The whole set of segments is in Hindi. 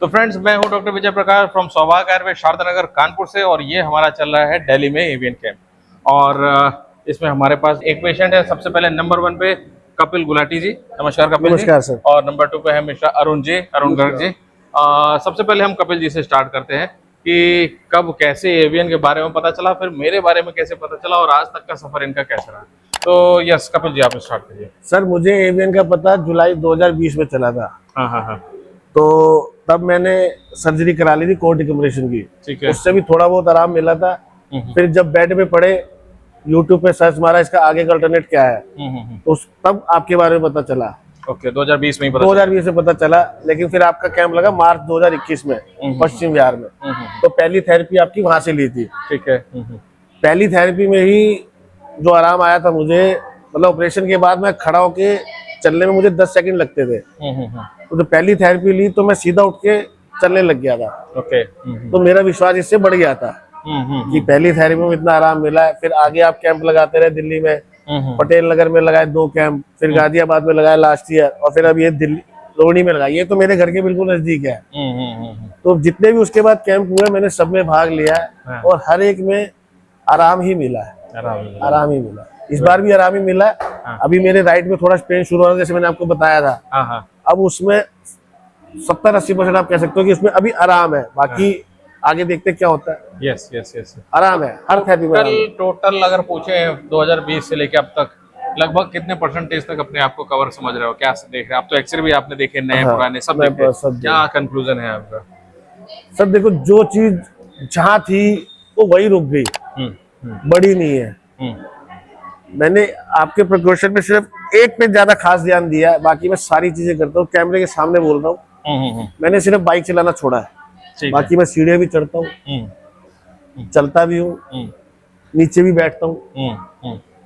तो फ्रेंड्स, मैं हूं डॉक्टर विजय प्रकाश फ्रॉम सौभाग्य आयुर्वेद शारदानगर कानपुर से, और ये हमारा चल रहा है दिल्ली में एवियन कैंप। और इसमें हमारे पास एक पेशेंट है। सबसे पहले नंबर 1 पे कपिल गुलाटी जी। नमस्कार कपिल जी। नमस्कार सर। और नंबर 2 पे है मिस्टर अरुण गर्ग जी। सबसे पहले हम कपिल जी से स्टार्ट करते हैं कि कब कैसे एवियन के बारे में पता चला, फिर मेरे बारे में कैसे पता चला, और आज तक का सफर इनका कैसा रहा। तो यस कपिल जी, आप स्टार्ट करिए। सर मुझे एवियन का पता जुलाई 2020 में चला था। हाँ हाँ हाँ, तो तब मैंने सर्जरी करा ली थी कोर डिकम्प्रेशन की। ठीक है। उससे भी थोड़ा बहुत आराम मिला था। फिर जब बेड पे पड़े, यूट्यूब पे सर्च मारा इसका आगे का अल्टरनेट क्या है, तो तब आपके बारे में पता चला। ओके, 2020 में ही पता 2020 में पता चला। लेकिन फिर आपका कैंप लगा मार्च 2021 में पश्चिम बिहार में। तो पहली थेरेपी आपकी वहां से ली थी। ठीक है। पहली थेरेपी में ही जो आराम आया था मुझे, मतलब ऑपरेशन के बाद मैं खड़ा होके चलने में मुझे 10 सेकंड लगते थे। तो जब पहली थेरेपी ली तो मैं सीधा उठ के चलने लग गया था। ओके। तो मेरा विश्वास इससे बढ़ गया था कि पहली थेरेपी में इतना आराम मिला है। फिर आगे आप कैंप लगाते रहे दिल्ली में, पटेल नगर में लगाए 2 कैंप, फिर गाजियाबाद में लगाया लास्ट ईयर, और फिर अब ये दिल्ली रोहिणी में लगाया। ये तो मेरे घर के बिल्कुल नजदीक है। तो जितने भी उसके बाद कैंप हुए मैंने सब में भाग लिया है, और हर एक में आराम ही मिला है। आराम ही मिला। इस बार भी आराम ही मिला है। अभी मेरे राइट में थोड़ा पेन शुरू हो रहा है, जैसे मैंने आपको बताया था। अब उसमें 70-80% आप कह सकते हो कि उसमें अभी आराम है। बाकी आगे देखते क्या होता है। यस यस यस, आराम है हर थेरेपी में। टोटल अगर पूछे 2020 से लेके अब तक लगभग कितने परसेंटेज तक अपने आप को कवर समझ रहे हो, क्या देख रहे हो आप? तो एक्सरे भी आपने देखे, नए पुराने सब देखे, क्या कंक्लूजन है आपका? सब देखो, जो चीज जहाँ थी वो वही रुक गई, बड़ी नहीं है। मैंने आपके प्रिकॉशन में सिर्फ एक पे ज्यादा खास ध्यान दिया है, बाकी मैं सारी चीजें करता हूँ। कैमरे के सामने बोल रहा हूँ। मैंने सिर्फ बाइक चलाना छोड़ा है, बाकी मैं सीढ़ियाँ भी चढ़ता हूँ, चलता भी हूँ, नीचे भी बैठता हूँ।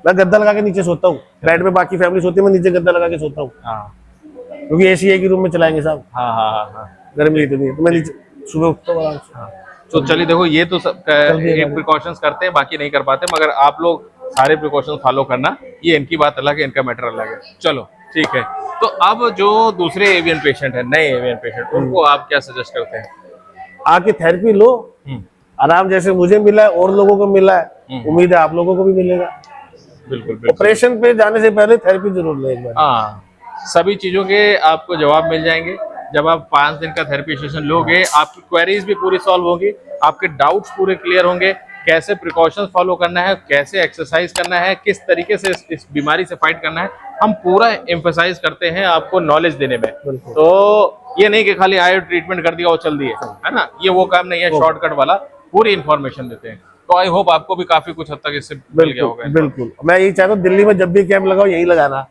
मैं गद्दा लगा के नीचे सोता हूँ। बेड में बाकी फैमिली सोती है, मैं नीचे गद्दा लगा के सोता हूँ, क्योंकि एसी एक ही रूम में चलाएंगे साहब। गर्मी इतनी है तो मैं नीचे सुबह उठता हूँ आराम से। तो चलिए देखो, ये तो सब एक प्रिकॉशंस करते हैं, बाकी नहीं कर पाते, मगर आप लोग सारे प्रिकॉशंस फॉलो करना, ये इनकी बात अलग है, इनका मैटर अलग है। चलो ठीक है। तो अब जो दूसरे एवियन पेशेंट है, नए एवियन पेशेंट, उनको आप क्या सजेस्ट करते हैं? आके थेरेपी लो, आराम जैसे मुझे मिला है और लोगों को मिला है, उम्मीद है आप लोगों को भी मिलेगा। बिल्कुल। ऑपरेशन पे जाने से पहले थेरेपी जरूर ले एक बार। हाँ, सभी चीजों के आपको जवाब मिल जाएंगे। जब आप 5 दिन का थेरेपी सेशन लोगे, आपकी क्वेरीज भी पूरी सॉल्व होगी, आपके डाउट्स पूरे क्लियर होंगे, कैसे प्रिकॉशंस फॉलो करना है, कैसे एक्सरसाइज करना है, किस तरीके से इस बीमारी से फाइट करना है, हम पूरा एम्फसाइज करते हैं आपको नॉलेज देने में। तो ये नहीं कि खाली आए ट्रीटमेंट कर दिया और चल दिए, है ना, ये वो काम नहीं है। शॉर्टकट वाला पूरी इन्फॉर्मेशन देते हैं। तो आई होप आपको भी काफी कुछ हद तक इससे मिल गया होगा। बिल्कुल, मैं यही चाहता हूँ दिल्ली में जब भी कैंप लगाओ यही लगाना।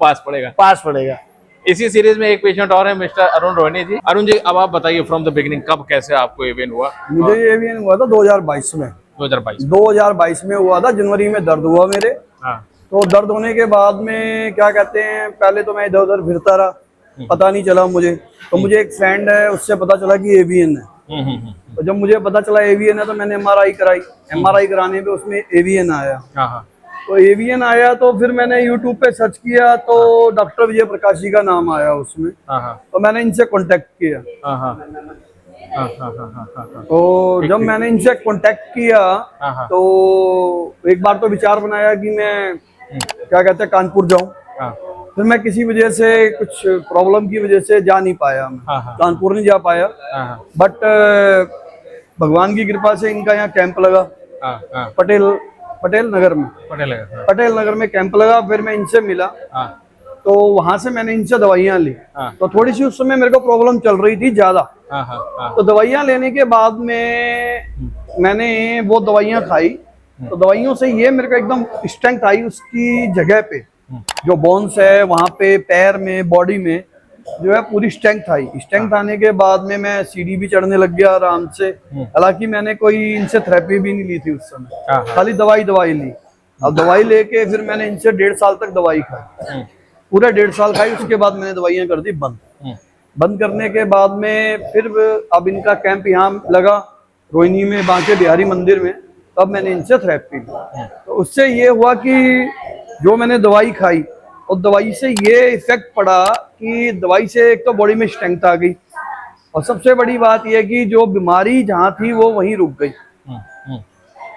पास पड़ेगा। इसी सीरीज में एक पेशेंट और है, मिस्टर अरुण रोहिणी जी। अरुण जी, अब आप बताइए फ्रॉम द बिगिनिंग, कब कैसे आपको एवियन हुआ? मुझे ये एवियन हुआ था 2022 में। 2022 में हुआ था। जनवरी में दर्द हुआ मेरे। तो दर्द होने के बाद में क्या कहते हैं, पहले तो मैं इधर उधर फिरता रहा, पता नहीं चला मुझे। तो मुझे एक फ्रेंड है, उससे पता चला कि एवियन है। तो जब मुझे पता चला एवियन है तो मैंने MRI कराई। MRI कराने पे उसमें एवियन आया। तो एवियन आया तो फिर मैंने YouTube पे सर्च किया तो डॉक्टर विजय प्रकाश जी का नाम आया उसमें। तो मैंने इनसे कांटेक्ट किया। तो जब मैंने इनसे कांटेक्ट किया तो एक बार तो विचार बनाया कि मैं क्या कहते हैं कानपुर जाऊं। फिर मैं किसी वजह से, कुछ प्रॉब्लम की वजह से जा नहीं पाया, मैं कानपुर नहीं जा पाया। बट भगवान की कृपा से इनका यहाँ कैंप लगा पटेल नगर में कैंप लगा। फिर मैं इनसे मिला, तो वहां से मैंने इनसे दवाइयाँ ली। तो थोड़ी सी उस समय मेरे को प्रॉब्लम चल रही थी ज्यादा। तो दवाइयाँ लेने के बाद में मैंने वो दवाइयाँ खाई। तो दवाइयों से ये मेरे को एकदम स्ट्रेंथ आई उसकी जगह पे, जो बोन्स है वहां पे, पैर में, बॉडी में जो है पूरी स्ट्रेंथ आई। स्ट्रेंथ आने के बाद में मैं सीढ़ी भी चढ़ने लग गया आराम से। हालांकि मैंने कोई इनसे थेरेपी भी नहीं ली थी उस समय, खाली दवाई ली। अब दवाई लेके फिर मैंने इनसे 1.5 साल तक दवाई खाई, पूरा 1.5 साल खाई। उसके बाद मैंने दवाइयां कर दी बंद करने के बाद में फिर अब इनका कैंप यहाँ लगा रोहिणी में, बांके बिहारी मंदिर में। तब मैंने इनसे थेरेपी ली। तो उससे ये हुआ कि जो मैंने दवाई खाई और दवाई से ये इफेक्ट पड़ा कि दवाई से एक तो बॉडी में स्ट्रेंथ आ गई, और सबसे बड़ी बात यह कि जो बीमारी जहाँ थी वो वहीं रुक गई।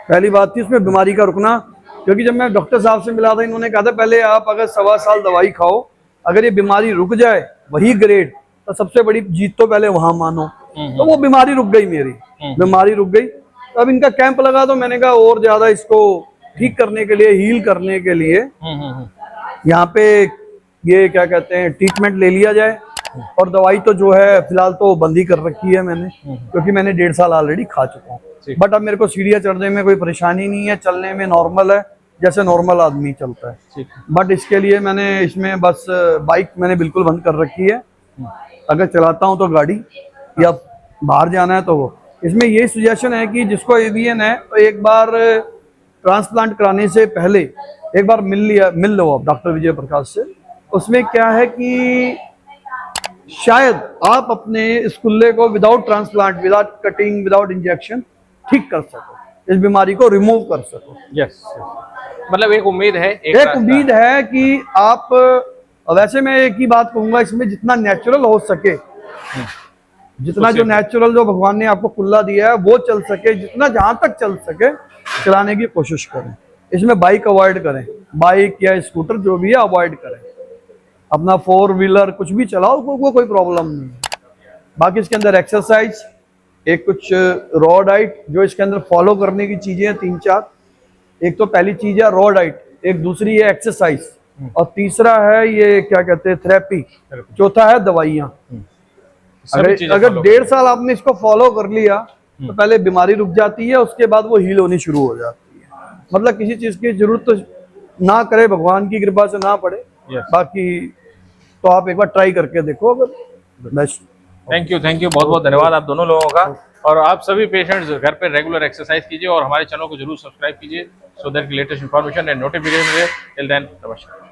पहली बात थी उसमें बीमारी का रुकना, क्योंकि जब मैं डॉक्टर साहब से मिला था इन्होंने कहा था पहले आप अगर 1.25 साल दवाई खाओ, अगर ये बीमारी रुक जाए वही ग्रेड, तो सबसे बड़ी जीत तो पहले वहां मानो। तो वो बीमारी रुक गई मेरी, बीमारी रुक गई। तो अब इनका कैंप लगा तो मैंने कहा और ज्यादा इसको ठीक करने के लिए, हील करने के लिए यहाँ पे ये क्या कहते हैं ट्रीटमेंट ले लिया जाए। और दवाई तो जो है फिलहाल तो बंद ही कर रखी है मैंने, क्योंकि मैंने 1.5 साल ऑलरेडी खा चुका हूँ। बट अब मेरे को सीढ़ियाँ चढ़ने में कोई परेशानी नहीं है, चलने में नॉर्मल है जैसे नॉर्मल आदमी चलता है। बट इसके लिए मैंने इसमें बस बाइक मैंने बिल्कुल बंद कर रखी है। अगर चलाता हूँ तो गाड़ी या बाहर जाना है तो वो। इसमें ये सजेशन है कि जिसको एवीएन है तो एक बार ट्रांसप्लांट कराने से पहले एक बार मिल लो आप डॉक्टर विजय प्रकाश से। उसमें क्या है कि शायद आप अपने इस कुल्ले को without transplant, without cutting, without injection ठीक कर सको, इस बीमारी को रिमूव कर सको। यस, मतलब एक उम्मीद है, एक उम्मीद है कि आप, वैसे मैं एक ही बात कहूंगा, इसमें जितना नेचुरल हो सके, जितना जो नेचुरल जो भगवान ने आपको कुल्ला दिया है वो चल सके, जितना जहां तक चल सके चलाने की कोशिश करें। इसमें बाइक अवॉइड करें, बाइक या स्कूटर जो भी है अवॉइड करें। अपना 4 व्हीलर कुछ भी चलाओ, वो कोई प्रॉब्लम नहीं है। बाकी इसके अंदर एक्सरसाइज, एक कुछ रॉ डाइट जो इसके अंदर फॉलो करने की चीजें हैं 3-4। एक तो पहली चीज है रॉ डाइट, एक दूसरी है एक्सरसाइज, और तीसरा है ये क्या कहते हैं थेरेपी, चौथा है दवाइयाँ। अगर 1.5 साल आपने इसको फॉलो कर लिया तो पहले बीमारी रुक जाती है, उसके बाद वो हील होनी शुरू हो जाती है। मतलब किसी चीज की जरूरत तो ना करे, भगवान की कृपा से ना पड़े। बाकी तो आप एक बार ट्राई करके देखो। अगर बेस्ट। थैंक यू, बहुत बहुत धन्यवाद आप दोनों लोगों का। और आप सभी पेशेंट्स घर पे रेगुलर एक्सरसाइज कीजिए और हमारे चैनल को जरूर सब्सक्राइब कीजिए, so that latest information and notification मिले। टिल देन नमस्कार।